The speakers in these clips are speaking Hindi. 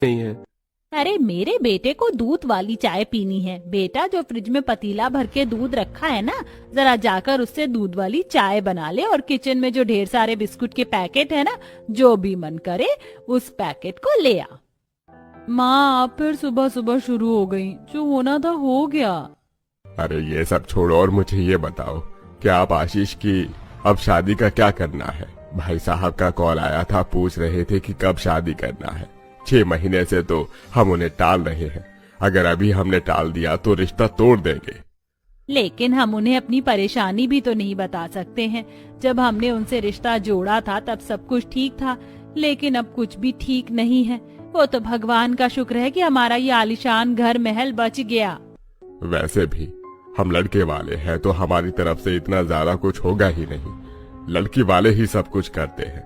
नहीं है। अरे मेरे बेटे को दूध वाली चाय पीनी है। बेटा, जो फ्रिज में पतीला भर के दूध रखा है ना, जरा जाकर उससे दूध वाली चाय बना ले, और किचन में जो ढेर सारे बिस्कुट के पैकेट है ना, जो भी मन करे उस पैकेट को ले आ। माँ, आप फिर सुबह सुबह शुरू हो गई। जो होना था हो गया। अरे ये सब छोड़ो और मुझे ये बताओ कि आप आशीष की अब शादी का क्या करना है? भाई साहब का कॉल आया था, पूछ रहे थे कि कब शादी करना है। 6 महीने से तो हम उन्हें टाल रहे हैं। अगर अभी हमने टाल दिया तो रिश्ता तोड़ देंगे। लेकिन हम उन्हें अपनी परेशानी भी तो नहीं बता सकते हैं। जब हमने उनसे रिश्ता जोड़ा था तब सब कुछ ठीक था, लेकिन अब कुछ भी ठीक नहीं है। वो तो भगवान का शुक्र है कि हमारा ये आलीशान घर महल बच गया। वैसे भी हम लड़के वाले हैं तो हमारी तरफ से इतना ज्यादा कुछ होगा ही नहीं। लड़की वाले ही सब कुछ करते हैं।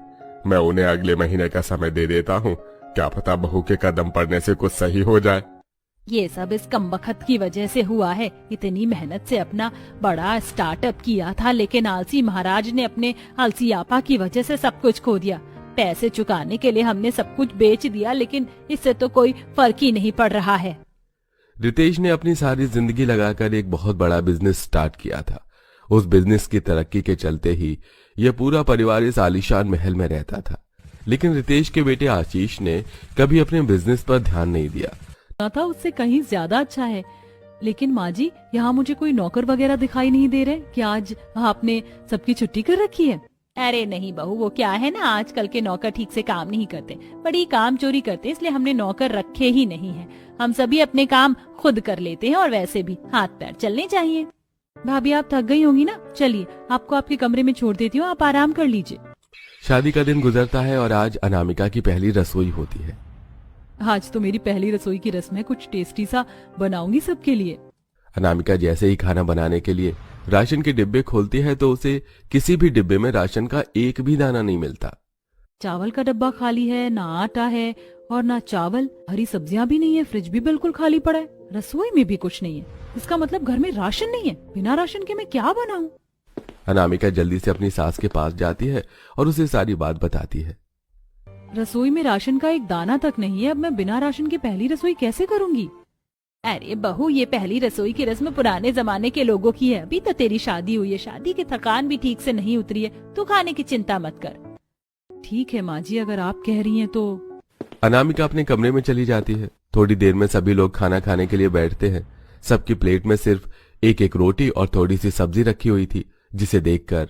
मैं उन्हें अगले महीने का समय दे देता हूँ, क्या पता बहू के कदम पड़ने से कुछ सही हो जाए। ये सब इस कमबख्त की वजह से हुआ है। इतनी मेहनत से अपना बड़ा स्टार्टअप किया था, लेकिन आलसी महाराज ने अपने आलसी आपा की वजह से सब कुछ खो दिया। पैसे चुकाने के लिए हमने सब कुछ बेच दिया, लेकिन इससे तो कोई फर्क ही नहीं पड़ रहा है। रितेश ने अपनी सारी जिंदगी लगाकर एक बहुत बड़ा बिजनेस स्टार्ट किया था। उस बिजनेस की तरक्की के चलते ही यह पूरा परिवार इस आलीशान महल में रहता था। लेकिन रितेश के बेटे आशीष ने कभी अपने बिजनेस पर ध्यान नहीं दिया था। उससे कहीं ज्यादा अच्छा है। लेकिन माँ जी, यहाँ मुझे कोई नौकर वगैरह दिखाई नहीं दे रहे। क्या आज आपने सबकी छुट्टी कर रखी है? अरे नहीं बहू, वो क्या है ना, आजकल के नौकर ठीक से काम नहीं करते, बड़ी काम चोरी करते, इसलिए हमने नौकर रखे ही नहीं है। हम सभी अपने काम खुद कर लेते हैं, और वैसे भी हाथ पैर चलने चाहिए। भाभी, आप थक गई होंगी ना, चलिए आपको आपके कमरे में छोड़ देती हूँ, आप आराम कर लीजिए। शादी का दिन गुजरता है और आज अनामिका की पहली रसोई होती है। आज तो मेरी पहली रसोई की रस्म है, कुछ टेस्टी सा बनाऊंगी सबके लिए। अनामिका जैसे ही खाना बनाने के लिए राशन के डिब्बे खोलती है तो उसे किसी भी डिब्बे में राशन का एक भी दाना नहीं मिलता। चावल का डब्बा खाली है, ना आटा है और ना चावल। हरी सब्जियां भी नहीं है, फ्रिज भी बिल्कुल खाली पड़ा है, रसोई में भी कुछ नहीं है। इसका मतलब घर में राशन नहीं है। बिना राशन के मैं क्या बनाऊं? अनामिका जल्दी से अपनी सास के पास जाती है और उसे सारी बात बताती है। रसोई में राशन का एक दाना तक नहीं है, अब मैं बिना राशन के पहली रसोई कैसे करूंगी? अरे बहू, ये पहली रसोई की रस्म पुराने जमाने के लोगों की है। अभी तो तेरी शादी हुई है, शादी की थकान भी ठीक से नहीं उतरी है, तू खाने की चिंता मत कर। ठीक है माँ जी, अगर आप कह रही हैं तो। अनामिका अपने कमरे में चली जाती है। थोड़ी देर में सभी लोग खाना खाने के लिए बैठते हैं। सबकी प्लेट में सिर्फ एक एक रोटी और थोड़ी सी सब्जी रखी हुई थी, जिसे देखकर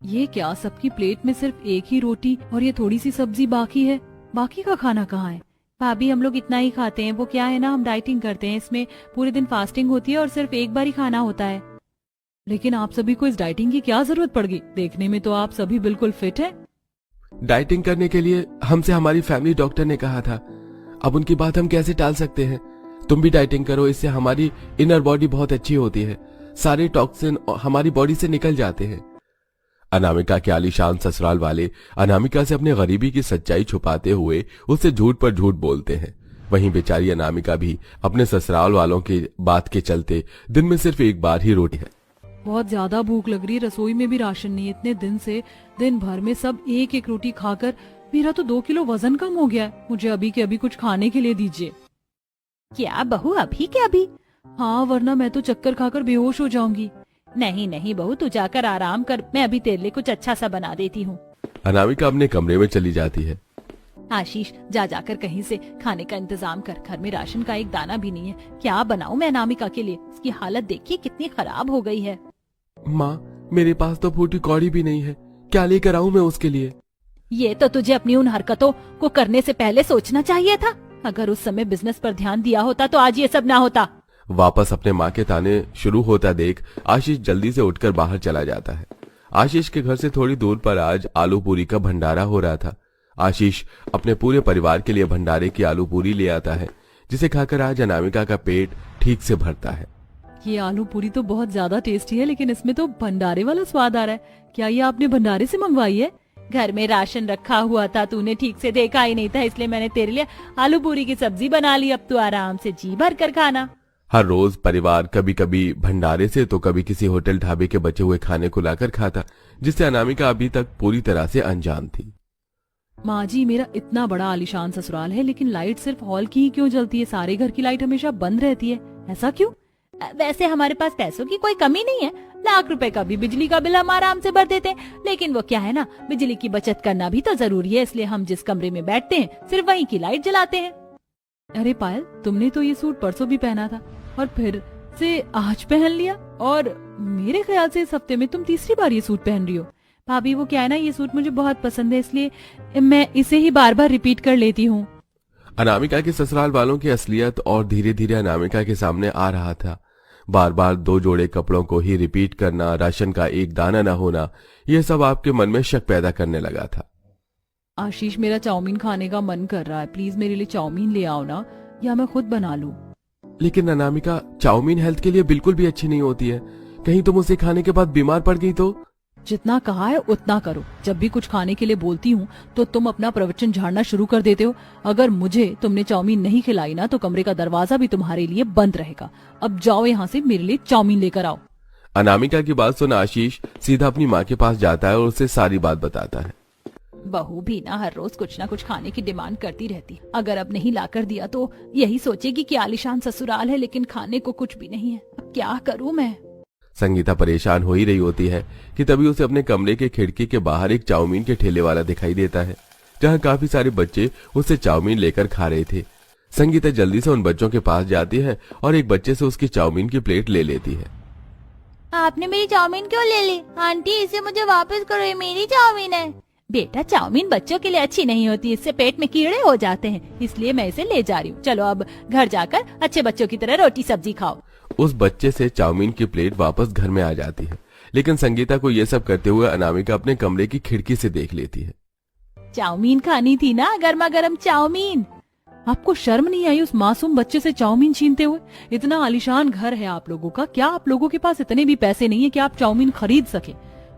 ये क्या, सबकी प्लेट में सिर्फ एक ही रोटी और ये थोड़ी सी सब्जी बाकी है? बाकी का खाना कहाँ है? भाभी, हम लोग इतना ही खाते हैं। वो क्या है ना, हम डाइटिंग करते हैं, इसमें पूरे दिन फास्टिंग होती है और सिर्फ एक बार ही खाना होता है। लेकिन आप सभी को इस डाइटिंग की क्या जरूरत पड़ गई? देखने में तो आप सभी बिल्कुल फिट हैं। डाइटिंग करने के लिए हमसे हमारी फैमिली डॉक्टर ने कहा था। अब उनकी बात हम कैसे टाल सकते हैं? तुम भी डाइटिंग करो, इससे हमारी इनर बॉडी बहुत अच्छी होती है, सारे टॉक्सिन हमारी बॉडी से निकल जाते हैं। अनामिका के आलीशान ससुराल वाले अनामिका से अपने गरीबी की सच्चाई छुपाते हुए उससे झूठ पर झूठ बोलते हैं। वहीं बेचारी अनामिका भी अपने ससुराल वालों की बात के चलते दिन में सिर्फ एक बार ही रोटी है। बहुत ज्यादा भूख लग रही है, रसोई में भी राशन नहीं है। इतने दिन से दिन भर में सब एक एक रोटी खाकर मेरा तो 2 किलो वजन कम हो गया है। मुझे अभी के अभी कुछ खाने के लिए दीजिए। क्या बहू, अभी के अभी? हाँ, वरना मैं तो चक्कर खाकर बेहोश हो जाऊंगी। नहीं नहीं बहू, तू जाकर आराम कर, मैं अभी तेरे लिए कुछ अच्छा सा बना देती हूँ। अनामिका अपने कमरे में चली जाती है। आशीष, जा जाकर कहीं से खाने का इंतजाम कर। घर में राशन का एक दाना भी नहीं है। क्या बनाऊं मैं अनामिका के लिए? इसकी हालत देखिए कितनी खराब हो गई है। माँ, मेरे पास तो फूटी कौड़ी भी नहीं है, क्या लेकर आऊं मैं उसके लिए? ये तो तुझे अपनी उन हरकतों को करने से पहले सोचना चाहिए था। अगर उस समय बिजनेस पर ध्यान दिया होता तो आज ये सब ना होता। वापस अपने माँ के ताने शुरू होता देख आशीष जल्दी से उठकर बाहर चला जाता है। आशीष के घर से थोड़ी दूर पर आज आलू पूरी का भंडारा हो रहा था। आशीष अपने पूरे परिवार के लिए भंडारे की आलू पूरी ले आता है, जिसे खाकर आज अनामिका का पेट ठीक से भरता है। ये आलू पूरी तो बहुत ज्यादा टेस्टी है, लेकिन इसमें तो भंडारे वाला स्वाद आ रहा है। क्या ये आपने भंडारे से मंगवाई है? घर में राशन रखा हुआ था, तूने ठीक से देखा ही नहीं था, इसलिए मैंने तेरे लिए आलू पूरी की सब्जी बना ली। अब तू आराम से जी भर कर खाना। हर रोज परिवार कभी कभी भंडारे से तो कभी किसी होटल ढाबे के बचे हुए खाने को लाकर खाता, जिससे अनामिका अभी तक पूरी तरह से अनजान थी। माँ जी, मेरा इतना बड़ा आलीशान ससुराल है, लेकिन लाइट सिर्फ हॉल की ही क्यों जलती है? सारे घर की लाइट हमेशा बंद रहती है, ऐसा क्यों? वैसे हमारे पास पैसों की कोई कमी नहीं है, लाख रुपए का भी बिजली का बिल हम आराम से भर देते हैं। लेकिन वो क्या है ना, बिजली की बचत करना भी तो जरूरी है, इसलिए हम जिस कमरे में बैठते हैं सिर्फ वहीं की लाइट जलाते हैं। अरे पायल, तुमने तो ये सूट परसों भी पहना था और फिर से आज पहन लिया, और मेरे ख्याल से इस हफ्ते में तुम तीसरी बार ये सूट पहन रही हो। भाभी, वो क्या है ना, ये सूट मुझे बहुत पसंद है, इसलिए मैं इसे ही बार बार रिपीट कर लेती हूँ। अनामिका के ससुराल वालों की असलियत और धीरे धीरे अनामिका के सामने आ रहा था। बार बार 2 जोड़े कपड़ों को ही रिपीट करना, राशन का एक दाना न होना, यह सब आपके मन में शक पैदा करने लगा था। आशीष, मेरा चाउमीन खाने का मन कर रहा है, प्लीज मेरे लिए चाउमीन ले आओ ना, या मैं खुद बना लूं। लेकिन अनामिका, चाउमीन हेल्थ के लिए बिल्कुल भी अच्छी नहीं होती है, कहीं तुम उसे खाने के बाद बीमार पड़ गई तो? जितना कहा है उतना करो। जब भी कुछ खाने के लिए बोलती हूँ तो तुम अपना प्रवचन झाड़ना शुरू कर देते हो। अगर मुझे तुमने चाउमीन नहीं खिलाई ना तो कमरे का दरवाजा भी तुम्हारे लिए बंद रहेगा। अब जाओ यहाँ से, मेरे लिए चाउमीन लेकर आओ। अनामिका की बात सुन आशीष सीधा अपनी माँ के पास जाता है और उसे सारी बात बताता है। बहू भी ना हर रोज कुछ ना कुछ खाने की डिमांड करती रहती। अगर अब नहीं लाकर दिया तो यही सोचेगी कि आलीशान ससुराल है लेकिन खाने को कुछ भी नहीं है। अब क्या करूँ मैं? संगीता परेशान हो ही रही होती है कि तभी उसे अपने कमरे के खिड़की के बाहर एक चाउमीन के ठेले वाला दिखाई देता है, जहां काफी सारे बच्चे उससे चाउमीन लेकर खा रहे थे। संगीता जल्दी से उन बच्चों के पास जाती है और एक बच्चे से उसकी चाउमीन की प्लेट ले लेती है। आपने मेरी चाउमीन क्यों ले ली? आंटी, इसे मुझे वापस करो, ये मेरी चाउमीन है। बेटा, चाउमीन बच्चों के लिए अच्छी नहीं होती, इससे पेट में कीड़े हो जाते हैं, इसलिए मैं इसे ले जा रही हूँ। चलो अब घर जाकर अच्छे बच्चों की तरह रोटी सब्जी खाओ। उस बच्चे से चाउमीन की प्लेट वापस घर में आ जाती है, लेकिन संगीता को ये सब करते हुए अनामिका अपने कमरे की खिड़की से देख लेती है। चाउमीन खानी थी ना, गर्मा गर्म चाउमीन। आपको शर्म नहीं आई उस मासूम बच्चे से चाउमीन छीनते हुए? इतना आलीशान घर है आप लोगों का, क्या आप लोगों के पास इतने भी पैसे नहीं है कि आप चाउमीन खरीद सके?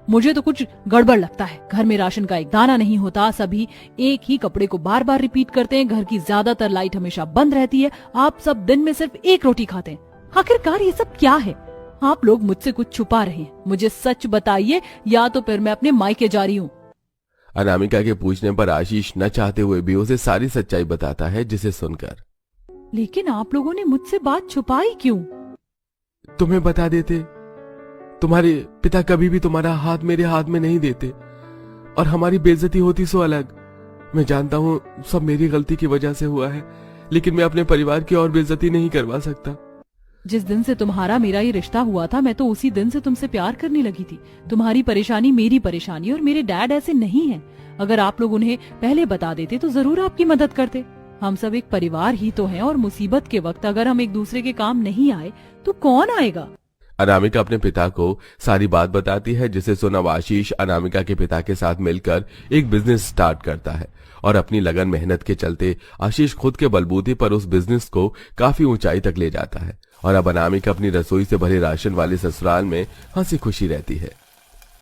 मुझे तो कुछ गड़बड़ लगता है। घर में राशन का एक दाना नहीं होता, सभी एक ही कपड़े को बार बार रिपीट करते हैं, घर की ज्यादातर लाइट हमेशा बंद रहती है, आप सब दिन में सिर्फ एक रोटी खाते हैं। आखिरकार ये सब क्या है? आप लोग मुझसे कुछ छुपा रहे हैं, मुझे सच बताइए या तो फिर मैं अपने मायके जा रही हूँ। अनामिका के पूछने पर आशीष न चाहते हुए भी उसे सारी सच्चाई बताता है, जिसे सुनकर लेकिन आप लोगों ने मुझसे बात छुपाई क्यों? तुम्हें बता देते, तुम्हारे पिता कभी भी तुम्हारा हाथ मेरे हाथ में नहीं देते और हमारी बेइज्जती होती सो अलग। मैं जानता हूँ सब मेरी गलती की वजह से हुआ है, लेकिन मैं अपने परिवार की और बेइज्जती नहीं करवा सकता। जिस दिन से तुम्हारा मेरा ये रिश्ता हुआ था, मैं तो उसी दिन से तुमसे प्यार करने लगी थी। तुम्हारी परेशानी मेरी परेशानी, और मेरे डैड ऐसे नहीं हैं। अगर आप लोग उन्हें पहले बता देते तो जरूर आपकी मदद करते। हम सब एक परिवार ही तो हैं, और मुसीबत के वक्त अगर हम एक दूसरे के काम नहीं आए तो कौन आएगा? अनामिका अपने पिता को सारी बात बताती है, जिसे सुन अब आशीष अनामिका के पिता के साथ मिलकर एक बिजनेस स्टार्ट करता है और अपनी लगन मेहनत के चलते आशीष खुद के बलबूते पर उस बिजनेस को काफी ऊंचाई तक ले जाता है। और अब अनामिका अपनी रसोई से भरे राशन वाले ससुराल में हंसी खुशी रहती है।